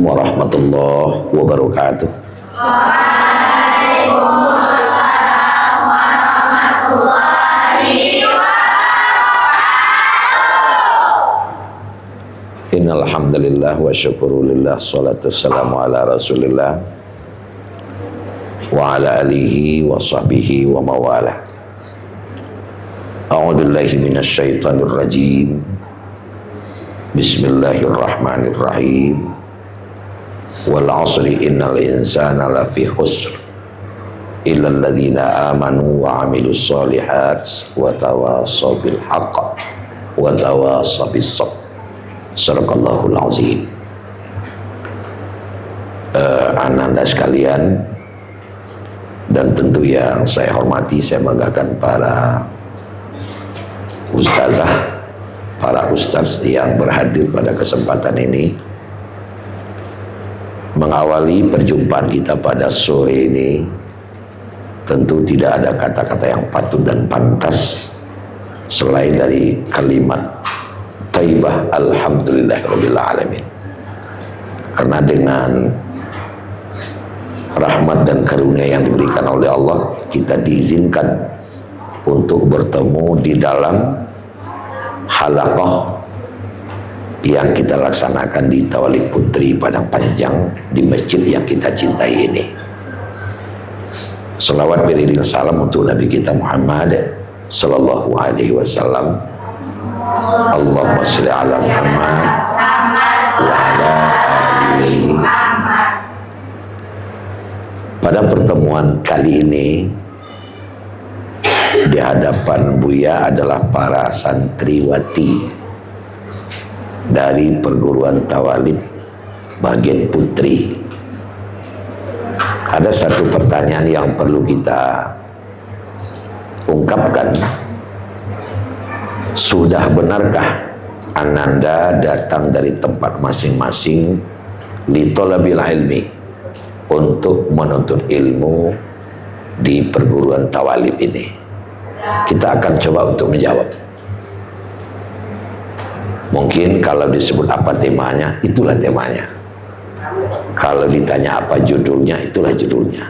warahmatullahi wabarakatuh. Waalaikumsalam warahmatullahi wabarakatuh. Innal hamdalillah wa syukurulillah, salatu wassalamu ala Rasulillah wa ala alihi wa sahbihi wa mawalah. A'udzu billahi minasyaitonir rajim. Bismillahirrahmanirrahim. Wal 'asri innal insana lafi khusr illa alladziina amanu wa 'amilus shalihat wa tawashaw bil haqq wa tawashaw bis sabr. Sadaqallahul azim. Ananda sekalian, dan tentu yang saya hormati, saya banggakan para ustazah, para ustaz yang berhadir pada kesempatan ini. Mengawali perjumpaan kita pada sore ini, tentu tidak ada kata-kata yang patut dan pantas selain dari kalimat thayyibah alhamdulillahirabbil alamin. Karena dengan rahmat dan karunia yang diberikan oleh Allah, kita diizinkan untuk bertemu di dalam halaqah yang kita laksanakan di Tawalik Putri Padang Panjang di masjid yang kita cintai ini. Salawat beriring salam untuk Nabi kita Muhammad sallallahu alaihi wasallam. Allahumma sholli ala Muhammad wa ala alihi. Pada pertemuan kali ini di hadapan Buya adalah para santriwati dari perguruan Tawalib bagian Putri. Ada satu pertanyaan yang perlu kita ungkapkan. Sudah benarkah Ananda datang dari tempat masing-masing li thalabil ilmi, untuk menuntut ilmu di perguruan Tawalib ini? Kita akan coba untuk menjawab. Mungkin kalau disebut apa temanya, itulah temanya. Kalau ditanya apa judulnya, itulah judulnya.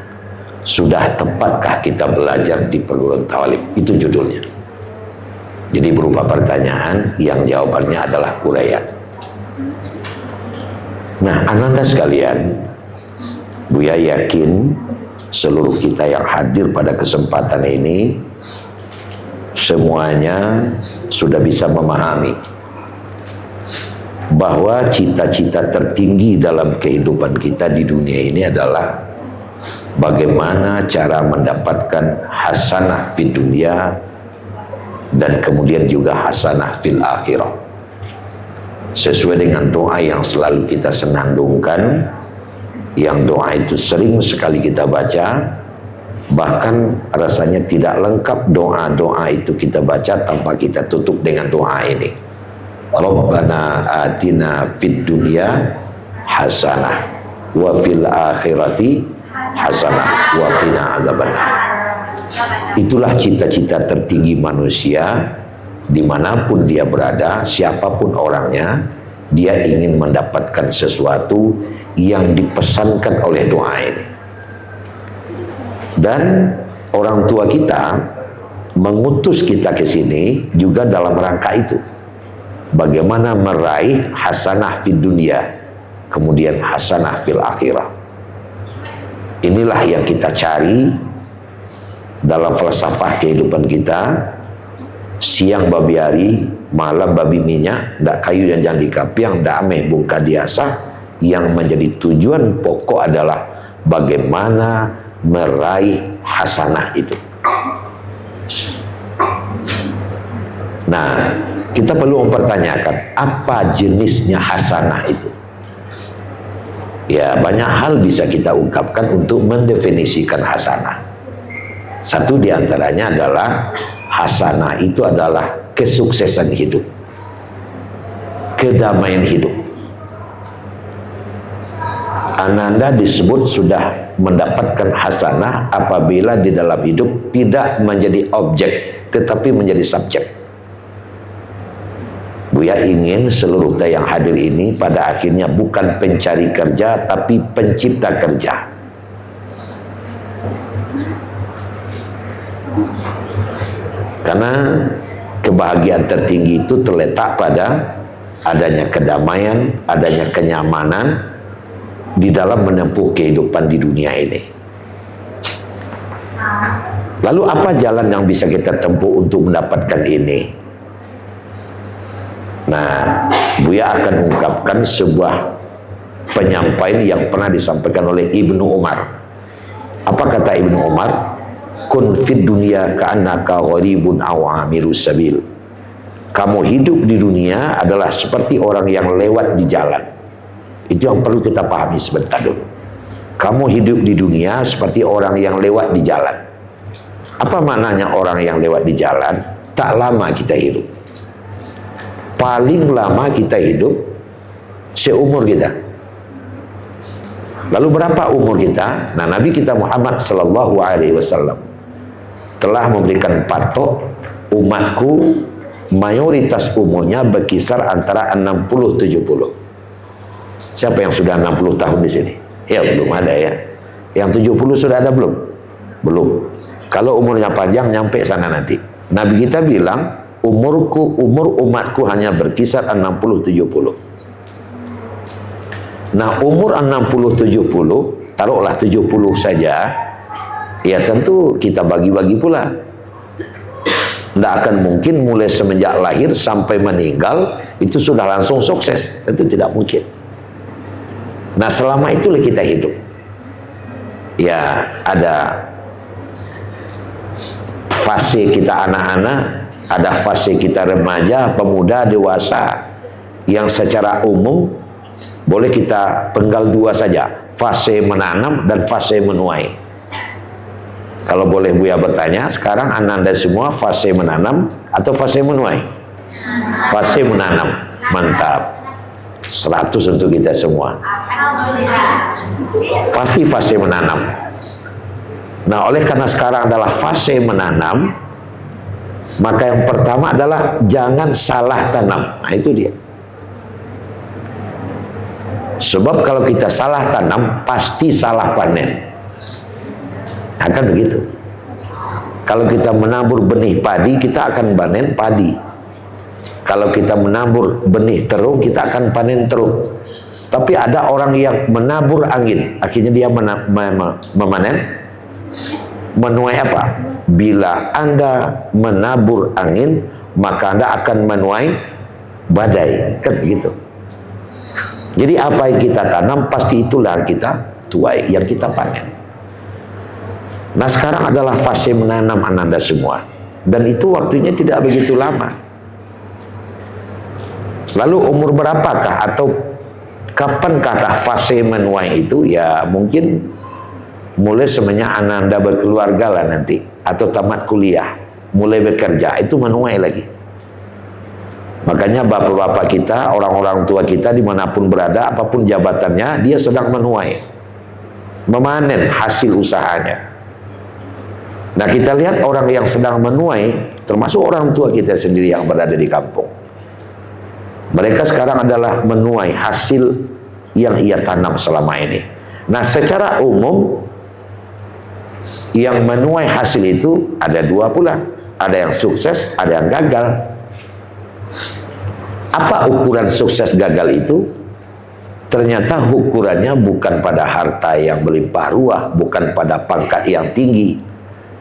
Sudah tepatkah kita belajar di perguruan Tawalib? Itu judulnya. Jadi berupa pertanyaan yang jawabannya adalah uraian. Nah, ananda sekalian, Buya yakin seluruh kita yang hadir pada kesempatan ini semuanya sudah bisa memahami bahwa cita-cita tertinggi dalam kehidupan kita di dunia ini adalah bagaimana cara mendapatkan hasanah fid dunia dan kemudian juga hasanah fil akhirah, sesuai dengan doa yang selalu kita senandungkan, yang doa itu sering sekali kita baca. Bahkan rasanya tidak lengkap doa-doa itu kita baca tanpa kita tutup dengan doa ini. Rabbana atina fid dunya hasanah wa fil akhirati hasanah wa qina adzabannar. Itulah cita-cita tertinggi manusia, dimanapun dia berada, siapapun orangnya, dia ingin mendapatkan sesuatu yang dipesankan oleh doa ini. Dan orang tua kita mengutus kita ke sini juga dalam rangka itu. Bagaimana meraih hasanah fid dunia, kemudian hasanah fil akhirah. Inilah yang kita cari dalam falsafah kehidupan kita. Siang babi hari, malam babi minyak, ndak kayu yang jangan dikapiang, ndak ameh bungka diasah. Yang menjadi tujuan pokok adalah bagaimana meraih hasanah itu. Nah, kita perlu mempertanyakan apa jenisnya hasanah itu. Ya, banyak hal bisa kita ungkapkan untuk mendefinisikan hasanah. Satu diantaranya adalah hasanah itu adalah kesuksesan hidup, kedamaian hidup. Ananda disebut sudah mendapatkan hasanah apabila di dalam hidup tidak menjadi objek tetapi menjadi subjek. Buya ingin seluruh yang hadir ini pada akhirnya bukan pencari kerja, tapi pencipta kerja. Karena kebahagiaan tertinggi itu terletak pada adanya kedamaian, adanya kenyamanan di dalam menempuh kehidupan di dunia ini. Lalu apa jalan yang bisa kita tempuh untuk mendapatkan ini? Nah, Buya akan ungkapkan sebuah penyampaian yang pernah disampaikan oleh Ibnu Umar. Apa kata Ibnu Umar? Kun fid dunya ka'annaka gharibun aw amirus sabil. Kamu hidup di dunia adalah seperti orang yang lewat di jalan. Itu yang perlu kita pahami sebentar dulu. Kamu hidup di dunia seperti orang yang lewat di jalan. Apa maknanya orang yang lewat di jalan? Tak lama kita hidup. Paling lama kita hidup seumur kita. Lalu berapa umur kita? Nah, Nabi kita Muhammad sallallahu alaihi wasallam telah memberikan patok, umatku mayoritas umurnya berkisar antara 60-70. Siapa yang sudah 60 tahun di sini? Ya, belum ada ya. Yang 70 sudah ada belum? Belum. Kalau umurnya panjang nyampe sana nanti. Nabi kita bilang umur umatku hanya berkisar 60-70. Nah, umur 60-70, taruhlah 70 saja, ya tentu kita bagi-bagi pula. Tidak akan mungkin mulai semenjak lahir sampai meninggal itu sudah langsung sukses. Tentu tidak mungkin. Nah, selama itulah kita hidup. Ya, ada fase kita anak-anak, ada fase kita remaja, pemuda, dewasa, yang secara umum boleh kita penggal dua saja, fase menanam dan fase menuai. Kalau boleh Buya bertanya, sekarang Ananda semua fase menanam atau fase menuai? Fase menanam. Mantap. 100 untuk kita semua. Pasti fase menanam. Nah, oleh karena sekarang adalah fase menanam, maka yang pertama adalah jangan salah tanam. Nah, itu dia. Sebab kalau kita salah tanam, pasti salah panen. Akan begitu. Kalau kita menabur benih padi, kita akan panen padi. Kalau kita menabur benih terung, kita akan panen terung. Tapi ada orang yang menabur angin, akhirnya dia memanen, menuai apa? Bila Anda menabur angin, maka Anda akan menuai badai. Kan begitu. Jadi apa yang kita tanam, pasti itulah yang kita tuai, yang kita panen. Nah, sekarang adalah fase menanam Ananda semua. Dan itu waktunya tidak begitu lama. Lalu umur berapakah atau kapankah fase menuai itu? Ya mungkin mulai semenjak Ananda berkeluarga lah nanti, atau tamat kuliah, mulai bekerja, itu menuai lagi. Makanya bapak-bapak kita, orang-orang tua kita dimanapun berada, apapun jabatannya, dia sedang menuai, memanen hasil usahanya. Nah, kita lihat orang yang sedang menuai, termasuk orang tua kita sendiri yang berada di kampung. Mereka sekarang adalah menuai hasil yang ia tanam selama ini. Nah, secara umum yang menuai hasil itu ada dua pula. Ada yang sukses, ada yang gagal. Apa ukuran sukses gagal itu? Ternyata ukurannya bukan pada harta yang berlimpah ruah, bukan pada pangkat yang tinggi,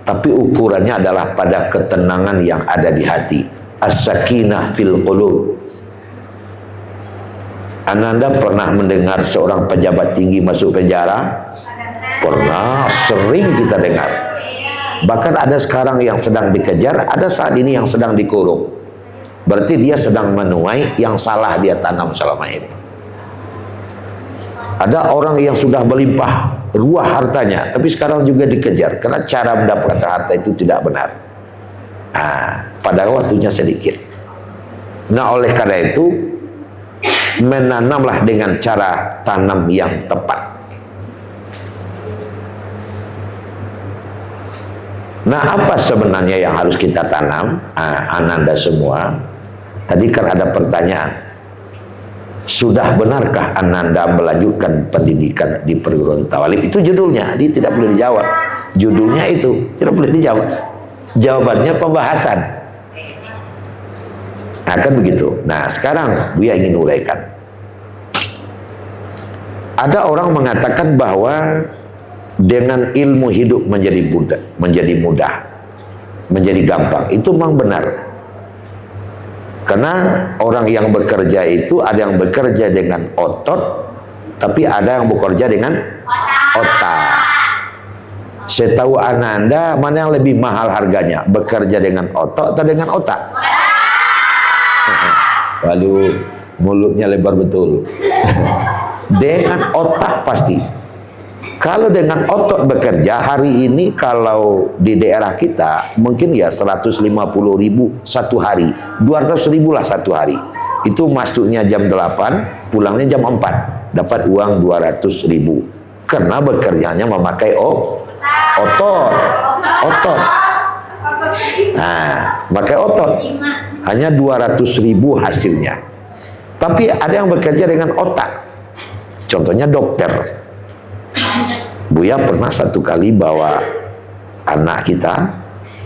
tapi ukurannya adalah pada ketenangan yang ada di hati. As-sakinah fil qulub. Ananda pernah mendengar seorang pejabat tinggi masuk penjara? Pernah, sering kita dengar. Bahkan ada sekarang yang sedang dikejar, ada saat ini yang sedang dikurung. Berarti dia sedang menuai yang salah dia tanam selama ini. Ada orang yang sudah berlimpah ruah hartanya, tapi sekarang juga dikejar karena cara mendapatkan harta itu tidak benar. Pada waktunya sedikit. Nah, oleh karena itu menanamlah dengan cara tanam yang tepat. Nah, apa sebenarnya yang harus kita tanam? Ananda semua, Tadi kan ada pertanyaan, sudah benarkah Ananda melanjutkan pendidikan di perguruan ta'lim? Itu judulnya, dia tidak boleh dijawab. Judulnya itu tidak boleh dijawab. Jawabannya pembahasan. Akan begitu. Nah, sekarang Buya ingin uraikan. Ada orang mengatakan bahwa dengan ilmu hidup menjadi mudah, menjadi gampang. Itu memang benar. Karena orang yang bekerja itu ada yang bekerja dengan otot, tapi ada yang bekerja dengan otak. Setahu Ananda, mana yang lebih mahal harganya? Bekerja dengan otot atau dengan otak? Waduh, mulutnya lebar betul. Dengan otak pasti. Kalau dengan otot bekerja, hari ini kalau di daerah kita mungkin ya 150.000 satu hari, 200.000 lah satu hari. Itu masuknya jam 8, pulangnya jam 4, dapat uang 200.000. Karena bekerjanya memakai otot. Nah, pakai otot. Hanya 200.000 hasilnya. Tapi ada yang bekerja dengan otak. Contohnya dokter. Buya pernah satu kali bawa anak kita,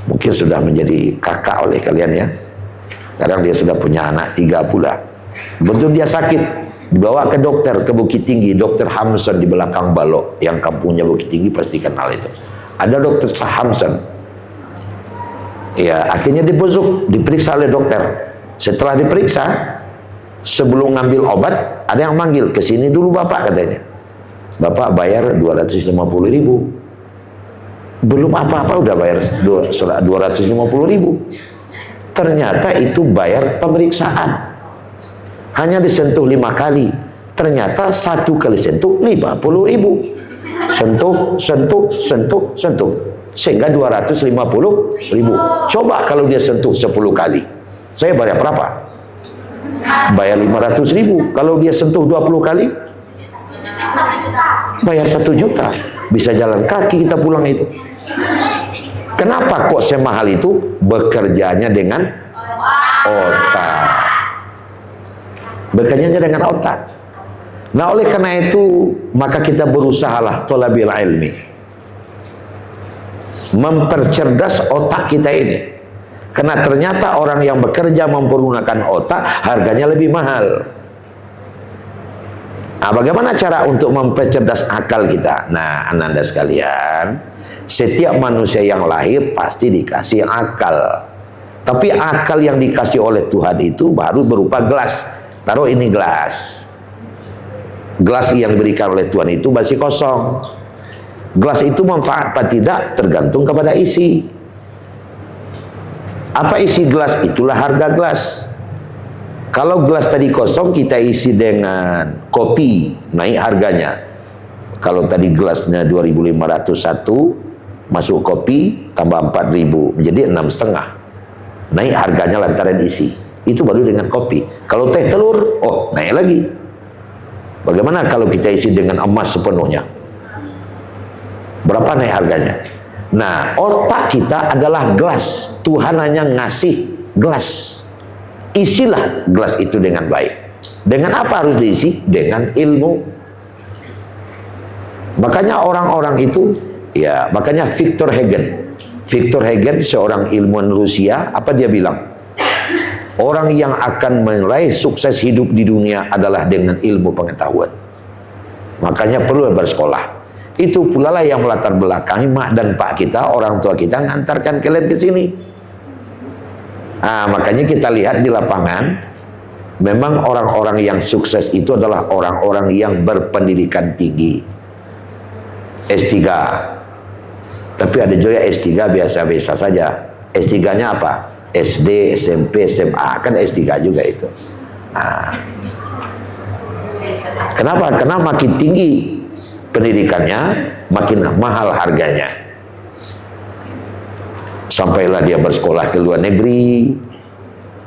mungkin sudah menjadi kakak oleh kalian ya. Sekarang dia sudah punya anak 3 pula. Betul dia sakit, dibawa ke dokter ke Bukit Tinggi, Dokter Hamson di belakang Balok, yang kampungnya Bukit Tinggi pasti kenal itu. Ada Dokter Hamson. Ya, akhirnya diperiksa oleh dokter. Setelah diperiksa, sebelum ngambil obat, ada yang manggil, ke sini dulu Bapak katanya. Bapak bayar 250.000. Belum apa-apa udah bayar 250.000. Ternyata itu bayar pemeriksaan. Hanya disentuh 5 kali. Ternyata 1 kali sentuh 50.000. Sentuh. Sehingga 250.000. Coba kalau dia sentuh 10 kali. Saya bayar berapa? Bayar 500.000. Kalau dia sentuh 20 kali, bayar 1 juta. Bisa jalan kaki kita pulang itu. Kenapa kok semahal itu? Bekerjanya dengan otak. Bekerjanya dengan otak. Nah, oleh karena itu maka kita berusahalah thalabil ilmi, mempercerdas otak kita ini. Karena ternyata orang yang bekerja mempergunakan otak harganya lebih mahal. Nah, bagaimana cara untuk mempercerdas akal kita? Nah, Ananda sekalian, setiap manusia yang lahir pasti dikasih akal. Tapi akal yang dikasih oleh Tuhan itu baru berupa gelas. Taruh ini gelas. Gelas yang diberikan oleh Tuhan itu masih kosong. Gelas itu manfaat apa tidak tergantung kepada isi. Apa isi gelas? Itulah harga gelas. Kalau gelas tadi kosong, kita isi dengan kopi, naik harganya. Kalau tadi gelasnya 2.501, masuk kopi, tambah 4.000, menjadi 6,5. Naik harganya lantaran isi. Itu baru dengan kopi. Kalau teh telur, oh naik lagi. Bagaimana kalau kita isi dengan emas sepenuhnya? Berapa naik harganya? Nah, otak kita adalah gelas. Tuhan hanya ngasih gelas. Isilah gelas itu dengan baik. Dengan apa harus diisi? Dengan ilmu. Makanya orang-orang itu, ya, makanya Victor Hagen, seorang ilmuwan Rusia, apa dia bilang? Orang yang akan meraih sukses hidup di dunia adalah dengan ilmu pengetahuan. Makanya perlu bersekolah. Itu pula lah yang melatar belakangi mak dan pak kita, orang tua kita ngantarkan kalian ke sini. Nah, makanya kita lihat di lapangan, memang orang-orang yang sukses itu adalah orang-orang yang berpendidikan tinggi, S3. Tapi ada juga S3 biasa-biasa saja. S3-nya apa? SD, SMP, SMA, kan S3 juga itu. Nah, kenapa? Karena makin tinggi pendidikannya, makin mahal harganya. Sampailah dia bersekolah ke luar negeri,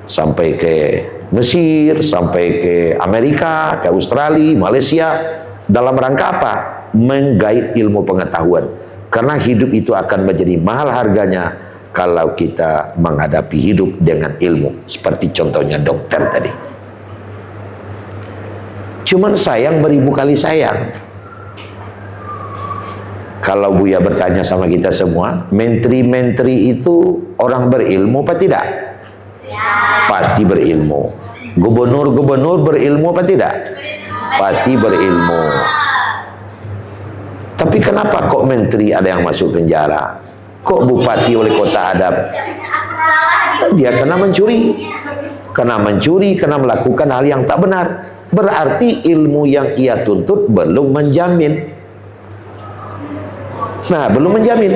sampai ke Mesir, sampai ke Amerika, ke Australia, Malaysia. Dalam rangka apa? Menggait ilmu pengetahuan. Karena hidup itu akan menjadi mahal harganya kalau kita menghadapi hidup dengan ilmu, seperti contohnya dokter tadi. Cuman sayang, beribu kali sayang, kalau Buya bertanya sama kita semua, menteri-menteri itu orang berilmu apa tidak? Pasti berilmu. Gubernur-gubernur berilmu apa tidak? Pasti berilmu. Tapi kenapa kok menteri ada yang masuk penjara? Kok bupati wali kota ada? Dia kena mencuri. Kena mencuri, kena melakukan hal yang tak benar. Berarti ilmu yang ia tuntut belum menjamin. Nah, belum menjamin.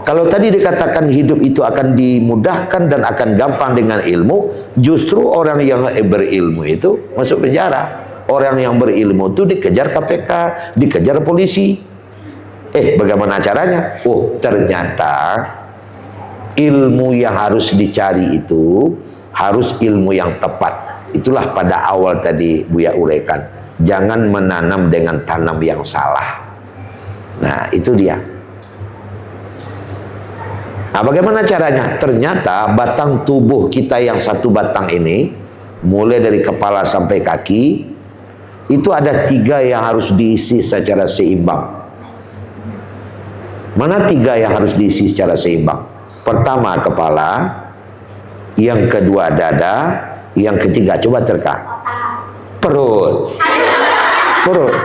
Kalau tadi dikatakan hidup itu akan dimudahkan dan akan gampang dengan ilmu, justru orang yang berilmu itu masuk penjara. Orang yang berilmu itu dikejar KPK, dikejar polisi. Bagaimana caranya? Oh, ternyata ilmu yang harus dicari itu harus ilmu yang tepat. Itulah pada awal tadi Buya uraikan. Jangan menanam dengan tanam yang salah. Nah, itu dia. Nah, bagaimana caranya? Ternyata batang tubuh kita yang satu batang ini, mulai dari kepala sampai kaki, itu ada 3 yang harus diisi secara seimbang. Mana 3 yang harus diisi secara seimbang? Pertama kepala, yang kedua dada, yang ketiga coba terka, perut. Perut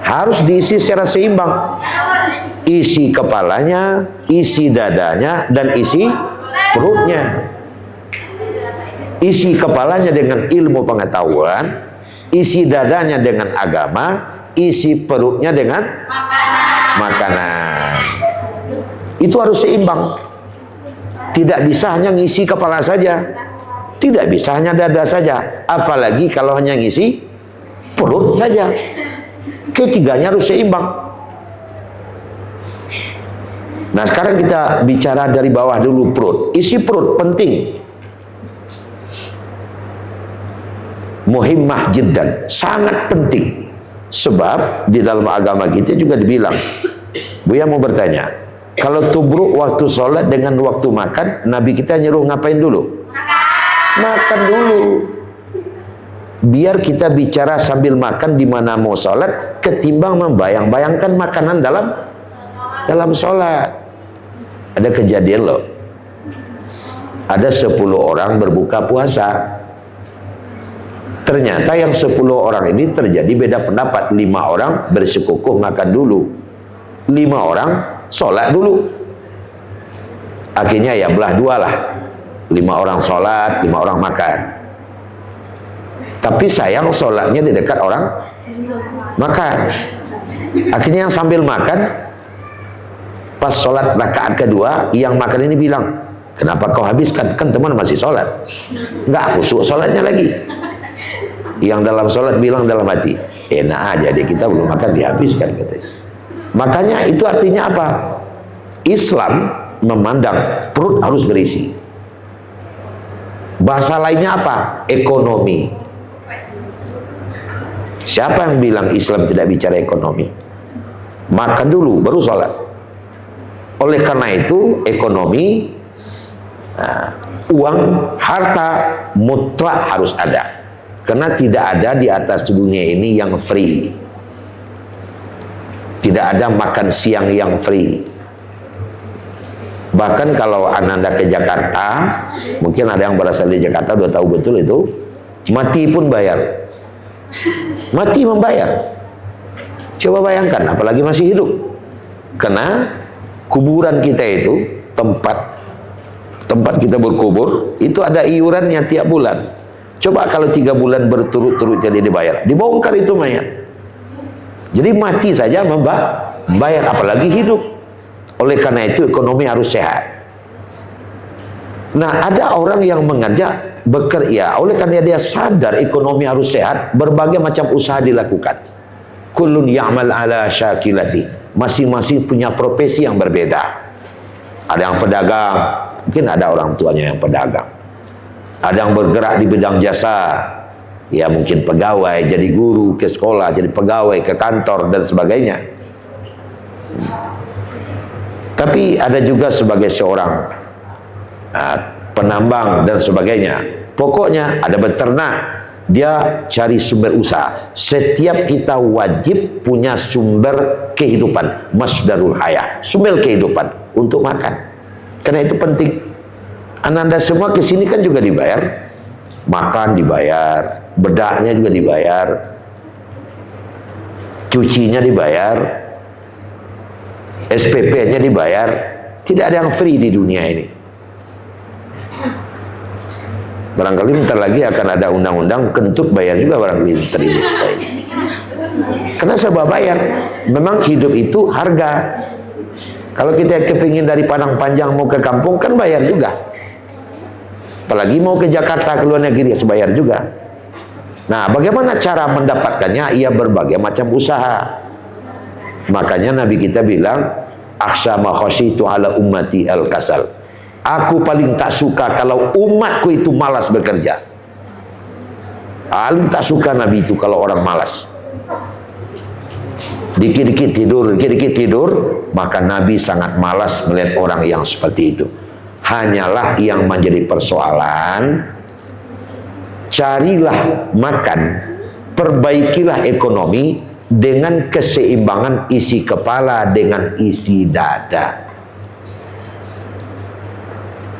harus diisi secara seimbang. Isi kepalanya, isi dadanya, dan isi perutnya. Isi kepalanya dengan ilmu pengetahuan, isi dadanya dengan agama, isi perutnya dengan makanan. Itu harus seimbang. Tidak bisa hanya ngisi kepala saja, tidak bisa hanya dada saja, apalagi kalau hanya ngisi perut saja. Ketiganya harus seimbang. Nah, sekarang kita bicara dari bawah dulu, perut. Isi perut penting. Muhimmah jiddan, sangat penting. Sebab di dalam agama kita juga dibilang. Buya mau bertanya, kalau tubruk waktu sholat dengan waktu makan, Nabi kita nyuruh ngapain dulu? Makan dulu. Biar kita bicara sambil makan di mana mau sholat, ketimbang membayang-bayangkan makanan dalam sholat. Ada kejadian loh. Ada 10 orang berbuka puasa. Ternyata yang 10 orang ini terjadi beda pendapat. 5 orang bersikukuh makan dulu, 5 orang sholat dulu. Akhirnya ya belah 2 lah. 5 orang sholat, 5 orang makan. Tapi sayang sholatnya di dekat orang makan. Akhirnya yang sambil makan, pas sholat rakaat kedua, yang makan ini bilang, kenapa kau habiskan? Kan teman masih sholat. Nggak khusyuk sholatnya lagi. Yang dalam sholat bilang dalam hati, enak aja deh, kita belum makan dihabiskan katanya. Makanya itu artinya apa? Islam memandang perut harus berisi. Bahasa lainnya apa? Ekonomi. Siapa yang bilang Islam tidak bicara ekonomi? Makan dulu baru sholat. Oleh karena itu ekonomi, uang, harta mutlak harus ada. Karena tidak ada di atas dunia ini yang free. Tidak ada makan siang yang free. Bahkan kalau Ananda ke Jakarta, mungkin ada yang berasal di Jakarta udah tahu betul itu, mati pun bayar. Mati membayar. Coba bayangkan, apalagi masih hidup. Karena kuburan kita itu, tempat kita berkubur, itu ada iurannya tiap bulan. Coba kalau 3 bulan berturut-turut jadi dibayar, dibongkar itu mayat. Jadi mati saja membayar, apalagi hidup. Oleh karena itu ekonomi harus sehat. Nah, ada orang yang bekerja, oleh karena dia sadar ekonomi harus sehat, berbagai macam usaha dilakukan. Kullun ya'mal ala syakilati. Masing-masing punya profesi yang berbeda. Ada yang pedagang, mungkin ada orang tuanya yang pedagang. Ada yang bergerak di bidang jasa, ya mungkin pegawai, jadi guru ke sekolah, jadi pegawai ke kantor dan sebagainya. Tapi ada juga sebagai seorang penambang dan sebagainya. Pokoknya ada beternak, dia cari sumber usaha. Setiap kita wajib punya sumber kehidupan, masdarul hayah, sumber kehidupan untuk makan. Karena itu penting. Ananda semua kesini kan juga dibayar, makan dibayar, bedaknya juga dibayar, cucinya dibayar, SPP-nya dibayar. Tidak ada yang free di dunia ini. Barangkali bentar lagi akan ada undang-undang kentut bayar juga barangkali terima. Karena serba bayar. Memang hidup itu harga. Kalau kita kepingin dari Padang Panjang mau ke kampung kan bayar juga. Apalagi mau ke Jakarta, ke luar negeri harus bayar juga. Nah, bagaimana cara mendapatkannya? Ia berbagai macam usaha. Makanya Nabi kita bilang, akhsha ma khasyitu ala ummati al-kasal. Aku paling tak suka kalau umatku itu malas bekerja. Paling tak suka Nabi itu kalau orang malas. Dikit-dikit tidur, maka Nabi sangat malas melihat orang yang seperti itu. Hanyalah yang menjadi persoalan, carilah makan, perbaikilah ekonomi dengan keseimbangan isi kepala dengan isi dada.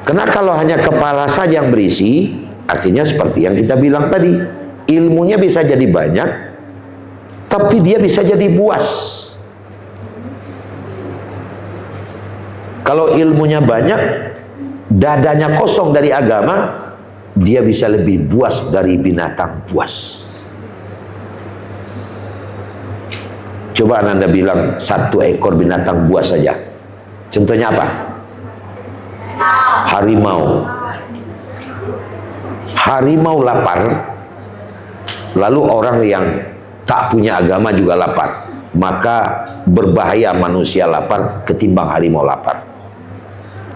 Karena kalau hanya kepala saja yang berisi, akhirnya seperti yang kita bilang tadi, ilmunya bisa jadi banyak, tapi dia bisa jadi buas. Kalau ilmunya banyak, dadanya kosong dari agama, dia bisa lebih buas dari binatang buas. Coba Anda bilang satu ekor binatang buas saja. Contohnya apa? Harimau. Harimau lapar, lalu orang yang tak punya agama juga lapar, maka berbahaya manusia lapar ketimbang harimau lapar.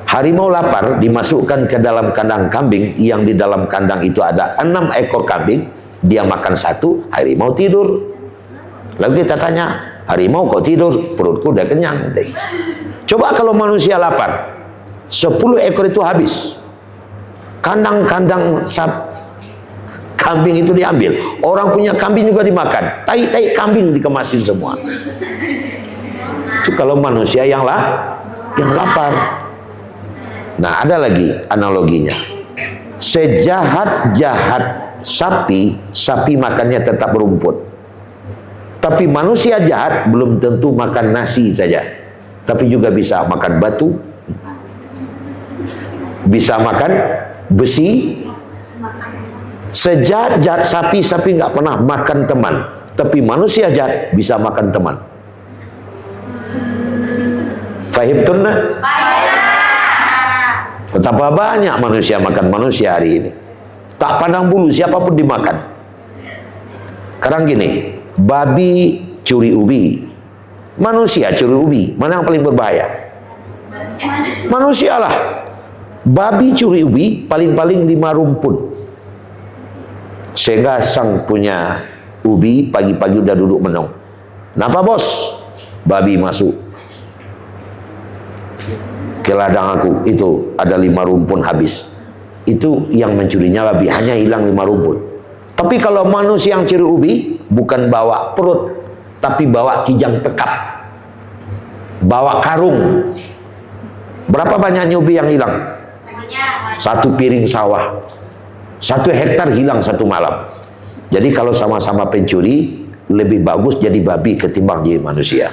Harimau lapar dimasukkan ke dalam kandang kambing, yang di dalam kandang itu ada 6 ekor kambing, dia makan satu, harimau tidur. Lalu kita tanya, harimau kok tidur? Perutku udah kenyang. Coba kalau manusia lapar, 10 ekor itu habis. Kandang-kandang kambing itu diambil. Orang punya kambing juga dimakan. Tai-tai kambing dikemasin semua. Itu kalau manusia yang lapar. Nah, ada lagi analoginya. Sejahat-jahat sapi, sapi makannya tetap rumput. Tapi manusia jahat belum tentu makan nasi saja, tapi juga bisa makan batu, bisa makan besi. Sejahat-jahat sapi nggak pernah makan teman, tapi manusia jahat bisa makan teman. Fahim tunna? Betapa banyak manusia makan manusia hari ini. Tak pandang bulu siapapun dimakan. Sekarang gini, babi curi ubi, manusia curi ubi, mana yang paling berbahaya? Manusia lah. Babi curi ubi paling-paling 5 rumpun. Sehingga sang punya ubi pagi-pagi udah duduk menung. Kenapa bos? Babi masuk ke ladang aku, itu ada 5 rumpun habis. Itu yang mencurinya babi, hanya hilang 5 rumpun. Tapi kalau manusia yang curi ubi, bukan bawa perut, tapi bawa kijang tekap, bawa karung. Berapa banyaknya ubi yang hilang? 1 piring sawah, 1 hektar hilang 1 malam. Jadi kalau sama-sama pencuri, lebih bagus jadi babi ketimbang jadi manusia.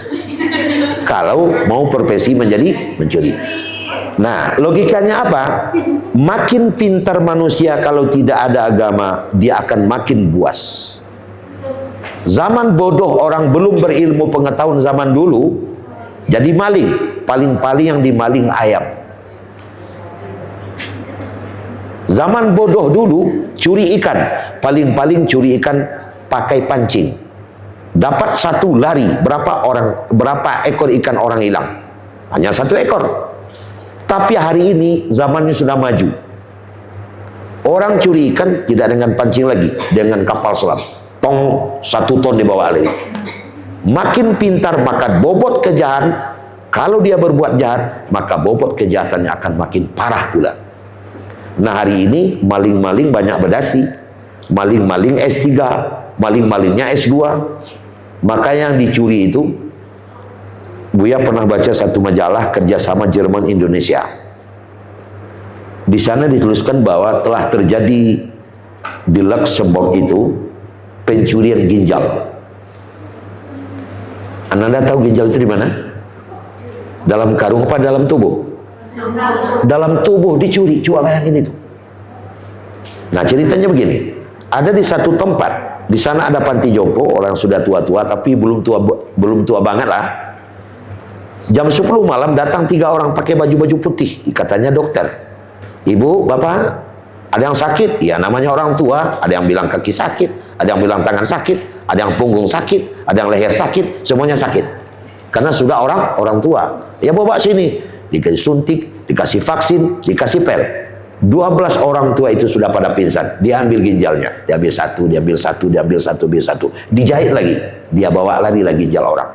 Kalau mau profesi menjadi mencuri. Nah, logikanya apa? Makin pintar manusia kalau tidak ada agama, dia akan makin buas. Zaman bodoh orang belum berilmu pengetahuan zaman dulu, jadi maling. Paling-paling yang dimaling ayam. Zaman bodoh dulu curi ikan, paling-paling curi ikan pakai pancing. Dapat 1 lari, berapa ekor ikan orang hilang? Hanya 1 ekor. Tapi hari ini zamannya sudah maju. Orang curi ikan tidak dengan pancing lagi, dengan kapal selam. Tong 1 ton dibawa lagi. Makin pintar, maka bobot kejahatan Kalau dia berbuat jahat, maka bobot kejahatannya akan makin parah pula. Nah, hari ini maling-maling banyak berdasi. Maling-maling S3, maling-malingnya S2. Maka yang dicuri itu, Buya pernah baca satu majalah kerjasama Jerman Indonesia. Di sana dituliskan bahwa telah terjadi di Luxembourg itu pencurian ginjal. Anda tahu ginjal itu di mana? Dalam karung apa dalam tubuh? Dalam tubuh dicuri. Coba bayangin itu. Nah, ceritanya begini. Ada di satu tempat, di sana ada panti jompo, orang sudah tua-tua tapi belum tua banget lah. Jam 10 malam datang 3 orang pakai baju-baju putih, katanya dokter. Ibu, bapak, ada yang sakit? Ya, namanya orang tua. Ada yang bilang kaki sakit, ada yang bilang tangan sakit, ada yang punggung sakit, ada yang leher sakit, semuanya sakit. Karena sudah orang tua. Ya, bawa sini, dikasih suntik, dikasih vaksin, dikasih pel. 12 orang tua itu sudah pada pingsan. Dia ambil ginjalnya, diambil satu, diambil satu, diambil satu, diambil satu, dijahit lagi, dia bawa lari lagi ginjal orang.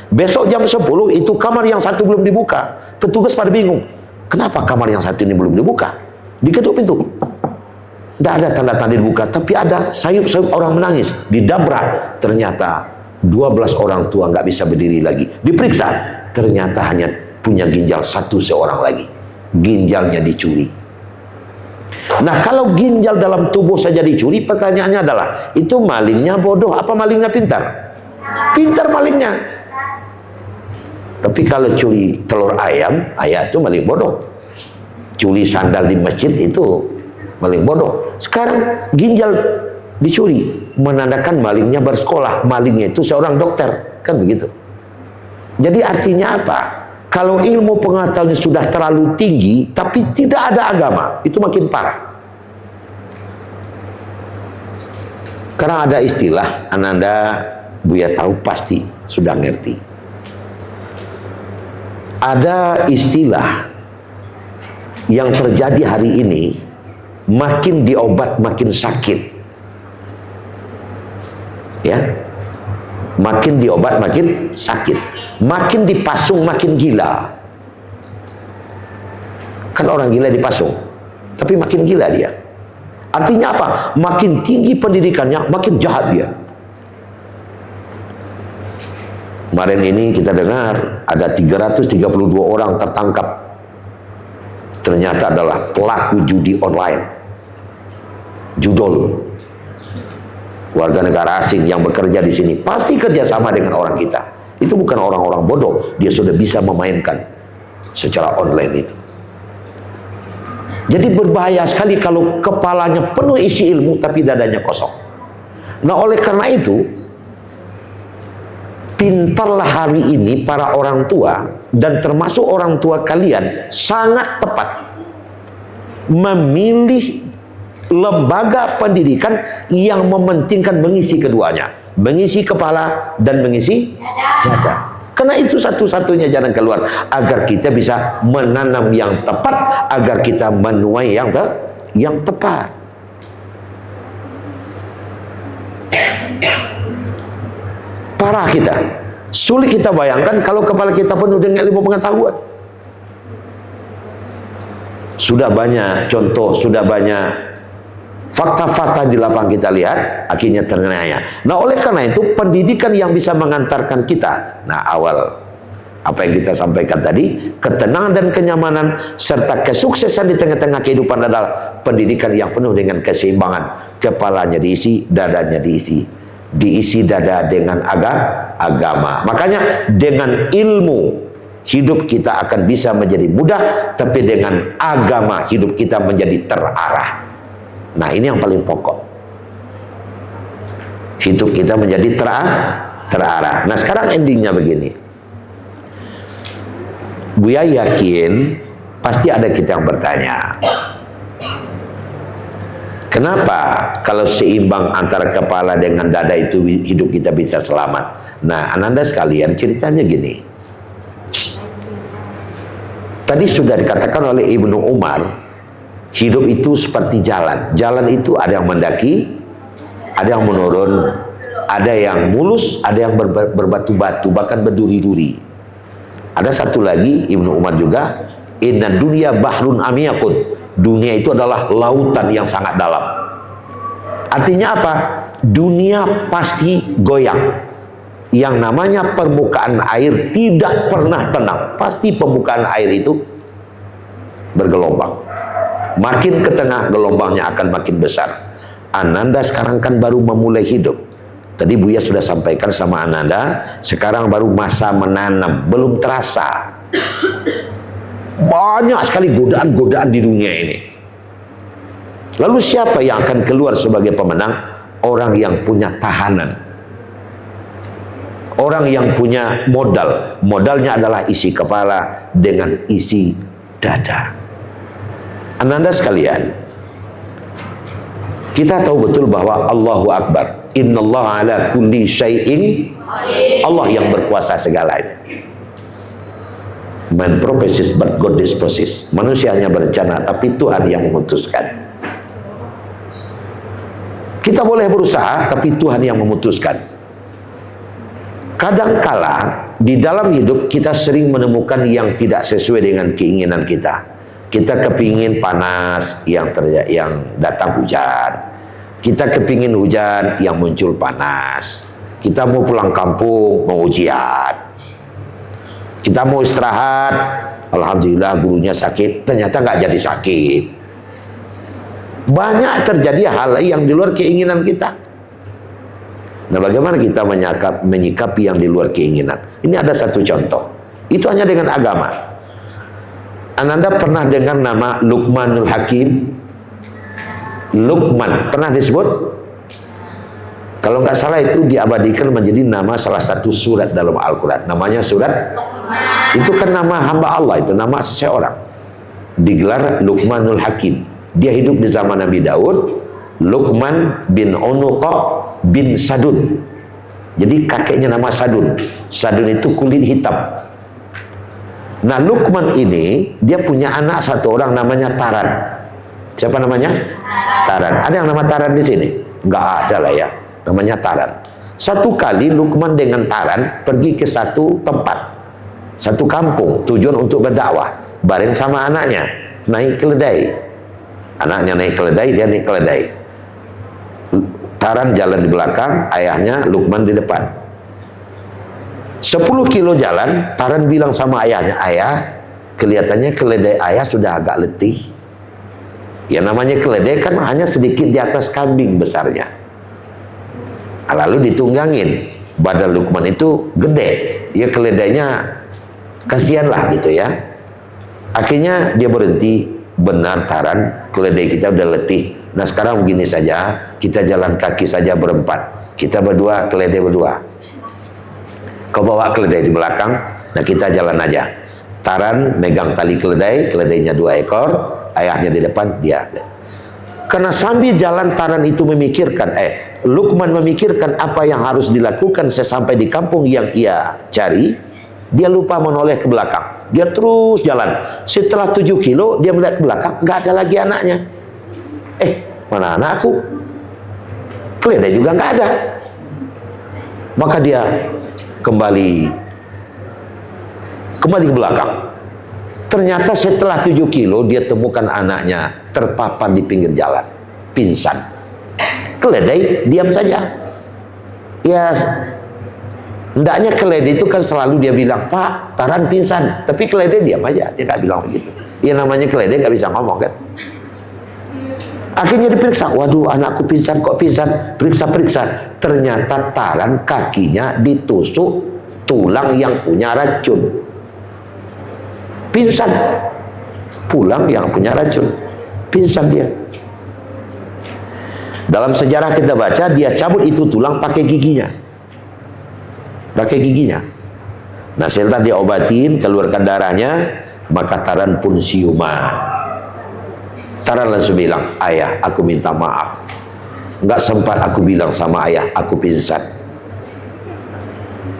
Besok jam 10 itu kamar yang satu belum dibuka. Petugas pada bingung. Kenapa kamar yang satu ini belum dibuka? Diketuk pintu. Tidak ada tanda-tanda dibuka, tapi ada sayup-sayup orang menangis. Didabrak, ternyata 12 orang tua nggak bisa berdiri lagi. Diperiksa, ternyata hanya punya ginjal satu seorang lagi. Ginjalnya dicuri. Nah, kalau ginjal dalam tubuh saja dicuri, pertanyaannya adalah, itu malingnya bodoh apa malingnya pintar? Pintar malingnya. Tapi kalau curi telur ayam itu maling bodoh. Curi sandal di masjid itu maling bodoh. Sekarang ginjal dicuri, menandakan malingnya bersekolah, malingnya itu seorang dokter, kan begitu. Jadi artinya apa? Kalau ilmu pengetahuannya sudah terlalu tinggi tapi tidak ada agama, itu makin parah. Karena ada istilah, Ananda Buya tahu pasti sudah ngerti. Ada istilah yang terjadi hari ini, makin diobat makin sakit. Ya. Makin diobat makin sakit. Makin dipasung makin gila. Kan orang gila dipasung, tapi makin gila dia. Artinya apa? Makin tinggi pendidikannya, makin jahat dia. Kemarin ini kita dengar ada 332 orang tertangkap. Ternyata adalah pelaku judi online. Judol. Warga negara asing yang bekerja di sini pasti kerjasama dengan orang kita. Itu bukan orang-orang bodoh. Dia sudah bisa memainkan secara online itu. Jadi berbahaya sekali kalau kepalanya penuh isi ilmu tapi dadanya kosong. Nah, oleh karena itu, pintarlah hari ini para orang tua, dan termasuk orang tua kalian, sangat tepat memilih lembaga pendidikan yang mementingkan mengisi keduanya, mengisi kepala dan mengisi dada. Karena itu satu-satunya jalan keluar agar kita bisa menanam yang tepat, agar kita menuai yang tepat. Parah kita. Sulit kita bayangkan kalau kepala kita penuh dengan ilmu pengetahuan. Sudah banyak contoh, sudah banyak fakta-fakta di lapangan kita lihat, akhirnya terniaya. Nah, oleh karena itu pendidikan yang bisa mengantarkan kita, nah awal apa yang kita sampaikan tadi, ketenangan dan kenyamanan serta kesuksesan di tengah-tengah kehidupan adalah pendidikan yang penuh dengan keseimbangan. Kepalanya diisi, dadanya diisi. Diisi dada dengan agama. Makanya dengan ilmu hidup kita akan bisa menjadi mudah, tapi dengan agama hidup kita menjadi terarah. Nah, ini yang paling pokok. Hidup kita menjadi terarah. Nah, sekarang endingnya begini. Buya yakin pasti ada kita yang bertanya, kenapa kalau seimbang antara kepala dengan dada itu hidup kita bisa selamat? Nah, Ananda sekalian, ceritanya gini. Tadi sudah dikatakan oleh Ibnu Umar, hidup itu seperti jalan. Jalan itu ada yang mendaki, ada yang menurun, ada yang mulus, ada yang berbatu-batu, bahkan berduri-duri. Ada satu lagi Ibnu Umar juga, inna dunya bahrun amiyakun. Dunia itu adalah lautan yang sangat dalam. Artinya apa? Dunia pasti goyang. Yang namanya permukaan air tidak pernah tenang. Pasti permukaan air itu bergelombang. Makin ke tengah, gelombangnya akan makin besar. Ananda sekarang kan baru memulai hidup. Tadi Buya sudah sampaikan sama Ananda, sekarang baru masa menanam, belum terasa. Banyak sekali godaan-godaan di dunia ini. Lalu siapa yang akan keluar sebagai pemenang? Orang yang punya tahanan. Orang yang punya modal. Modalnya adalah isi kepala dengan isi dada. Ananda sekalian, kita tahu betul bahwa Allahu Akbar. Innallaha ala kulli syai'in. Allah yang berkuasa segalanya. Man proposes but God disposes. Manusia hanya berencana, tapi Tuhan yang memutuskan. Kita boleh berusaha, tapi Tuhan yang memutuskan. Kadangkala di dalam hidup kita sering menemukan yang tidak sesuai dengan keinginan kita. Kita kepingin panas, yang datang hujan. Kita kepingin hujan, yang muncul panas. Kita mau pulang kampung, mau ujian. Kita mau istirahat, alhamdulillah gurunya sakit, ternyata nggak jadi sakit. Banyak terjadi hal yang di luar keinginan kita. Nah, bagaimana kita menyikapi yang di luar keinginan? Ini ada satu contoh. Itu hanya dengan agama. Ananda pernah dengar nama Luqmanul Hakim? Luqman, pernah disebut? Kalau nggak salah itu diabadikan menjadi nama salah satu surat dalam Al-Quran. Namanya surat Luqman. Itu kan nama hamba Allah, itu nama seseorang. Digelar Luqmanul Hakim. Dia hidup di zaman Nabi Daud. Luqman bin Unuqa bin Sadun. Jadi kakeknya nama Sadun. Sadun itu kulit hitam. Nah, Luqman ini dia punya anak satu orang namanya Taran. Siapa namanya? Taran. Ada yang nama Taran di sini? Enggak ada lah ya. Namanya Taran. Satu kali Luqman dengan Taran pergi ke satu tempat, satu kampung, tujuan untuk berdakwah. Bareng sama anaknya naik keledai. Anaknya naik keledai, dia naik keledai. Taran jalan di belakang, ayahnya Luqman di depan. 10 kilo jalan, Taran bilang sama ayahnya, ayah, kelihatannya keledai ayah sudah agak letih. Ya namanya keledai kan hanya sedikit di atas kambing besarnya. Lalu ditunggangin. Badan Luqman itu gede. Ya keledainya kasihan lah gitu ya. Akhirnya dia berhenti. Benar Taran, keledai kita udah letih. Nah sekarang begini saja, kita jalan kaki saja berempat. Kita berdua, keledai berdua. Kau bawa keledai di belakang, nah kita jalan aja. Taran megang tali keledai, keledainya 2 ekor, ayahnya di depan, dia. Karena sambil jalan Taran itu memikirkan, Luqman memikirkan apa yang harus dilakukan sesampai di kampung yang ia cari. Dia lupa menoleh ke belakang. Dia terus jalan. Setelah 7 kilo dia melihat ke belakang, nggak ada lagi anaknya. Mana anakku? Keledai juga nggak ada. Maka dia kembali ke belakang. Ternyata setelah 7 kilo dia temukan anaknya terpapar di pinggir jalan, pingsan. Keledai diam saja. Ya, hendaknya keledai itu kan selalu dia bilang, Pak, Taran pingsan. Tapi keledai diam aja, dia nggak bilang begitu. Ya namanya keledai nggak bisa ngomong kan. Akhirnya diperiksa, waduh anakku pingsan, kok pingsan? Periksa-periksa, ternyata Taran kakinya ditusuk tulang yang punya racun. Pingsan, pulang yang punya racun, pingsan dia. Dalam sejarah kita baca, dia cabut itu tulang pakai giginya. Pakai giginya. Nah setelah diobatin, keluarkan darahnya, maka Taran pun siuman. Taran langsung bilang, ayah aku minta maaf, nggak sempat aku bilang sama ayah aku pingsan.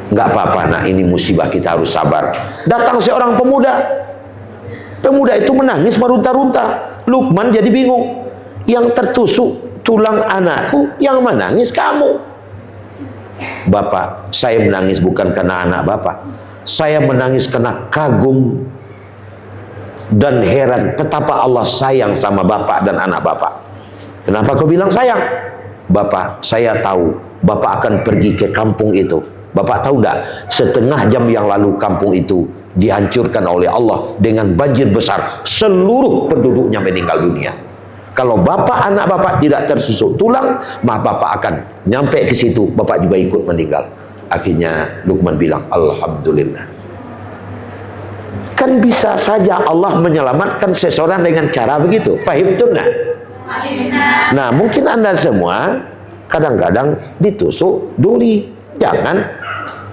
Nggak apa-apa nak, ini musibah, kita harus sabar. Datang seorang pemuda. Pemuda itu menangis merunta-runta. Luqman jadi bingung. Yang tertusuk tulang anakku, yang menangis kamu. Bapak, saya menangis bukan karena anak bapak. Saya menangis karena kagum dan heran betapa Allah sayang sama bapak dan anak bapak. Kenapa kau bilang sayang? Bapak, saya tahu bapak akan pergi ke kampung itu. Bapak tahu enggak, setengah jam yang lalu kampung itu dihancurkan oleh Allah dengan banjir besar. Seluruh penduduknya meninggal dunia. Kalau bapak, anak bapak tidak tersusuk tulang, maka bapak akan nyampe ke situ, bapak juga ikut meninggal. Akhirnya Luqman bilang, Alhamdulillah. Kan bisa saja Allah menyelamatkan seseorang dengan cara begitu. Fahimtum nah? Nah, mungkin Anda semua kadang-kadang ditusuk duri. Jangan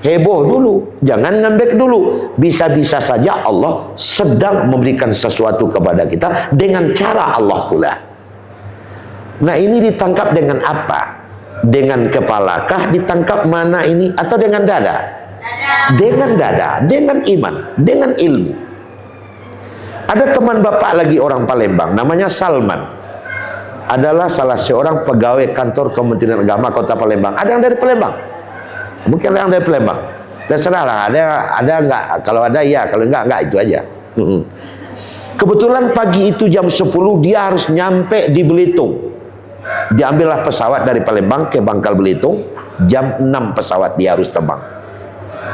heboh dulu, jangan ngambek dulu. Bisa-bisa saja Allah sedang memberikan sesuatu kepada kita dengan cara Allah pula. Nah, ini ditangkap dengan apa? Dengan kepalakah ditangkap mana ini, atau dengan dada? Dengan dada, dengan iman, dengan ilmu. Ada teman bapak lagi orang Palembang, namanya Salman. Adalah salah seorang pegawai kantor Kementerian Agama Kota Palembang. Ada yang dari Palembang? Mungkin ada yang dari Palembang. Terserah lah, ada enggak? Kalau ada ya, kalau enggak itu aja. Kebetulan pagi itu jam 10 dia harus nyampe di Belitung. Diambillah pesawat dari Palembang ke Bangkal Belitung. Jam 6 pesawat dia harus terbang.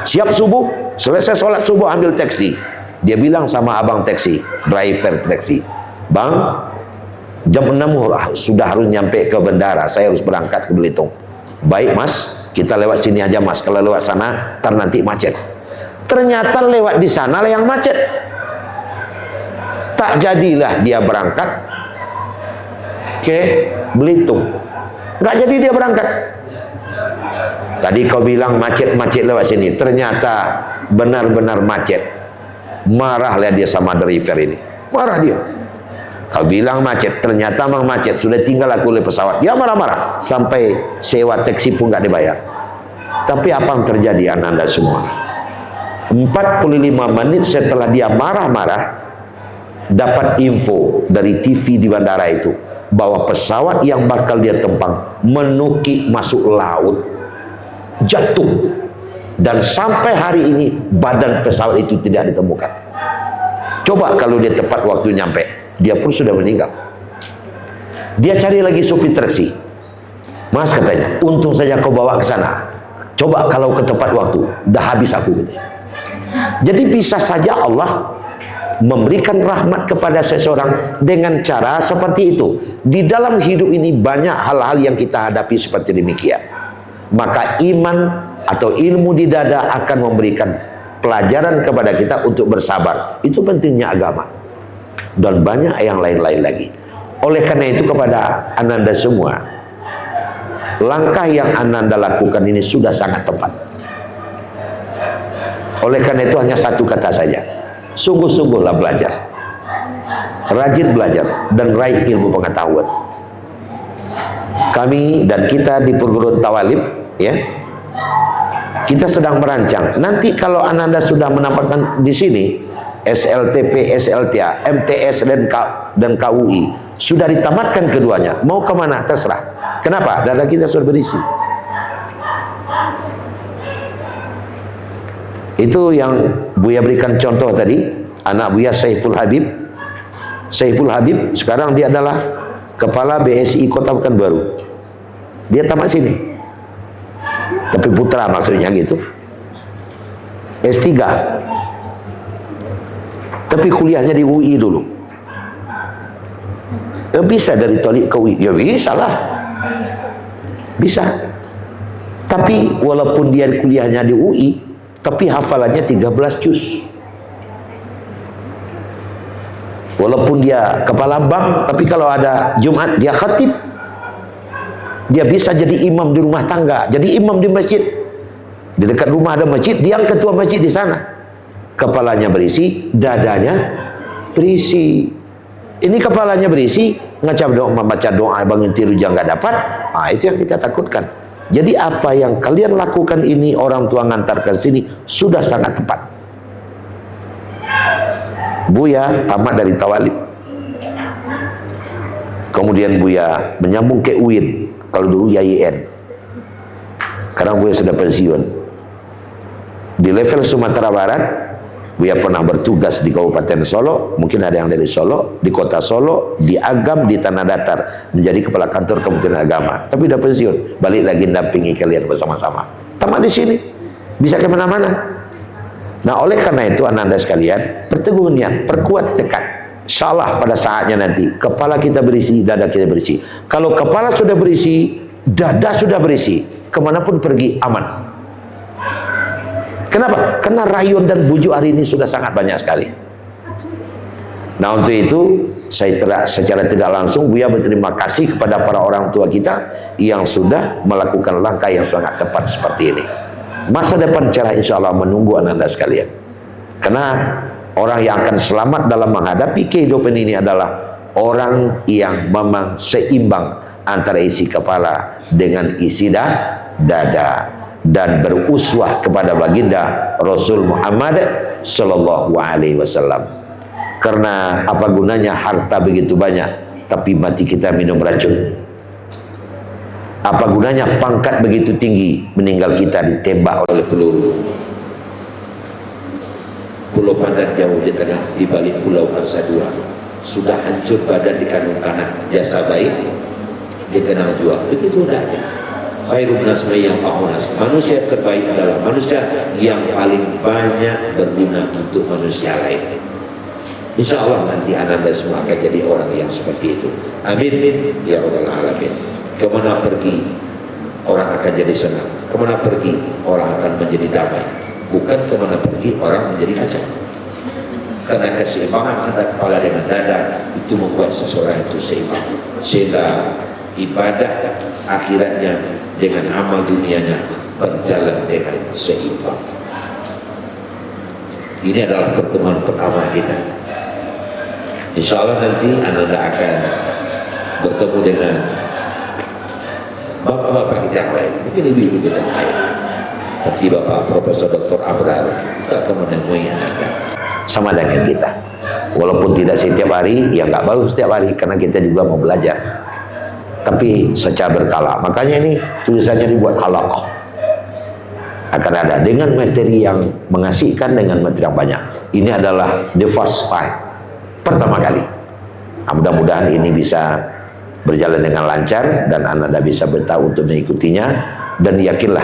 Siap subuh, selesai sholat subuh ambil taksi. Dia bilang sama abang taksi, driver taksi, Bang, jam 6 sudah harus nyampe ke bandara, saya harus berangkat ke Belitung. Baik mas, kita lewat sini aja mas, kalau lewat sana ntar nanti macet. Ternyata lewat di sana lah yang macet. Tak jadilah dia berangkat ke Belitung. Nggak jadi dia berangkat. Tadi kau bilang macet-macet lewat sini, ternyata benar-benar macet. Marahlah dia sama driver ini. Marah dia. Kau bilang macet, ternyata memang macet. Sudah tinggal aku oleh pesawat. Dia marah-marah. Sampai sewa taksi pun nggak dibayar. Tapi apa yang terjadi anda semua? 45 menit setelah dia marah-marah, dapat info dari TV di bandara itu bahwa pesawat yang bakal dia tempang menukik masuk laut, jatuh, dan sampai hari ini badan pesawat itu tidak ditemukan. Coba kalau dia tepat waktu nyampe, dia pun sudah meninggal. Dia cari lagi supir taksi. Mas katanya, untung saja kau bawa ke sana. Coba kalau ke tepat waktu, dah habis aku gitu. Jadi bisa saja Allah memberikan rahmat kepada seseorang dengan cara seperti itu. Di dalam hidup ini banyak hal-hal yang kita hadapi seperti demikian. Maka iman atau ilmu di dada akan memberikan pelajaran kepada kita untuk bersabar. Itu pentingnya agama. Dan banyak yang lain-lain lagi. Oleh karena itu kepada ananda semua, langkah yang ananda lakukan ini sudah sangat tepat. Oleh karena itu hanya satu kata saja, sungguh-sungguhlah belajar, rajin belajar dan raih ilmu pengetahuan. Kami dan kita di perguruan Tawalib, ya, kita sedang merancang. Nanti kalau ananda sudah mendapatkan di sini SLTP, SLTA, MTS dan KUI sudah ditamatkan keduanya, mau kemana terserah. Kenapa? Dada kita sudah berisi. Itu yang Buya berikan contoh tadi, anak Buya Saiful Habib. Saiful Habib sekarang dia adalah kepala BSI Kota Pekanbaru. Dia tamat sini. Tapi putra maksudnya gitu. S3. Tapi kuliahnya di UI dulu. Bisa dari Tolib ke UI? Ya bisa lah. Bisa. Tapi walaupun dia kuliahnya di UI, tapi hafalannya 13 juz. Walaupun dia kepala bank, tapi kalau ada Jumat dia khatib. Dia bisa jadi imam di rumah tangga, jadi imam di masjid. Di dekat rumah ada masjid, dia yang ketua masjid di sana. Kepalanya berisi, dadanya berisi. Ini kepalanya berisi, ngacap doa, membaca doa bangun tidur jangan nggak dapat. Nah, itu yang kita takutkan. Jadi apa yang kalian lakukan ini, orang tua ngantarkan sini, sudah sangat tepat. Buya tamat dari Tawalib. Kemudian Buya menyambung ke UIN. Kalau dulu YIN. Sekarang Buya sudah pensiun. Di level Sumatera Barat, Buya pernah bertugas di Kabupaten Solo, mungkin ada yang dari Solo, di kota Solo, di Agam, di Tanah Datar, menjadi kepala kantor Kementerian Agama. Tapi udah pensiun, balik lagi dampingi kalian bersama-sama. Tamat di sini, bisa kemana-mana. Nah, oleh karena itu anak-anak sekalian, berteguh niat, perkuat tekad. Insyaallah pada saatnya nanti, kepala kita berisi, dada kita berisi. Kalau kepala sudah berisi, dada sudah berisi, kemanapun pergi aman. Kenapa? Karena rayon dan bujuk hari ini sudah sangat banyak sekali. Nah, untuk itu secara tidak langsung Buya berterima kasih kepada para orang tua kita yang sudah melakukan langkah yang sangat tepat seperti ini. Masa depan cerah insya Allah menunggu anak-anak sekalian. Karena orang yang akan selamat dalam menghadapi kehidupan ini adalah orang yang memang seimbang antara isi kepala dengan isi dada, dan beruswah kepada baginda Rasul Muhammad Sallallahu Alaihi Wasallam. Karena apa gunanya harta begitu banyak tapi mati kita minum racun? Apa gunanya pangkat begitu tinggi meninggal kita ditembak oleh peluru? Pulau Pandan jauh di tengah, di balik pulau Angsa Dua, sudah hancur badan di kandung tanah, jasa baik dikenal jua. Begitu adanya. Khairun nas may yanfa'unas. Manusia terbaik adalah manusia yang paling banyak berguna untuk manusia lain. Insya Allah nanti anda semua akan jadi orang yang seperti itu. Amin ya rabbal alamin. Kemana pergi orang akan jadi senang, kemana pergi orang akan menjadi damai, bukan kemana pergi orang menjadi kacau. Karena keseimbangan antara kepala dengan dada itu membuat seseorang itu seimbang, sehingga ibadah akhiratnya dengan amal dunianya berjalan dengan seimbang. Ini adalah pertemuan pertama kita. Insya Allah nanti anda akan bertemu dengan bapak-bapak kita yang lain, mungkin ibu-ibu kita yang lain, seperti Bapak Profesor Dr. Abrar. Kita akan menemui anda sama dengan kita, walaupun tidak setiap hari, ya nggak baru setiap hari, karena kita juga mau belajar, tapi secara berkala. Makanya ini tulisannya dibuat halaqah, akan ada dengan materi yang mengasihkan, dengan materi yang banyak. Ini adalah the first time, pertama kali. Nah, mudah-mudahan ini bisa berjalan dengan lancar dan Ananda bisa betah untuk mengikutinya. Dan yakinlah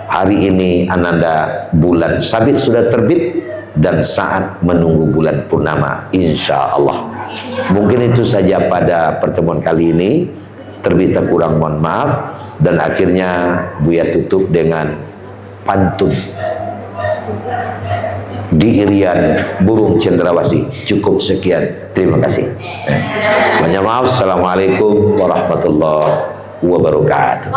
hari ini Ananda bulan sabit sudah terbit dan saat menunggu bulan purnama insya Allah. Mungkin itu saja pada pertemuan kali ini. Terlebih kurang mohon maaf, dan akhirnya Buya tutup dengan pantun di irian burung cendrawasih. Cukup sekian, terima kasih. Banyak maaf. Assalamualaikum warahmatullahi wabarakatuh.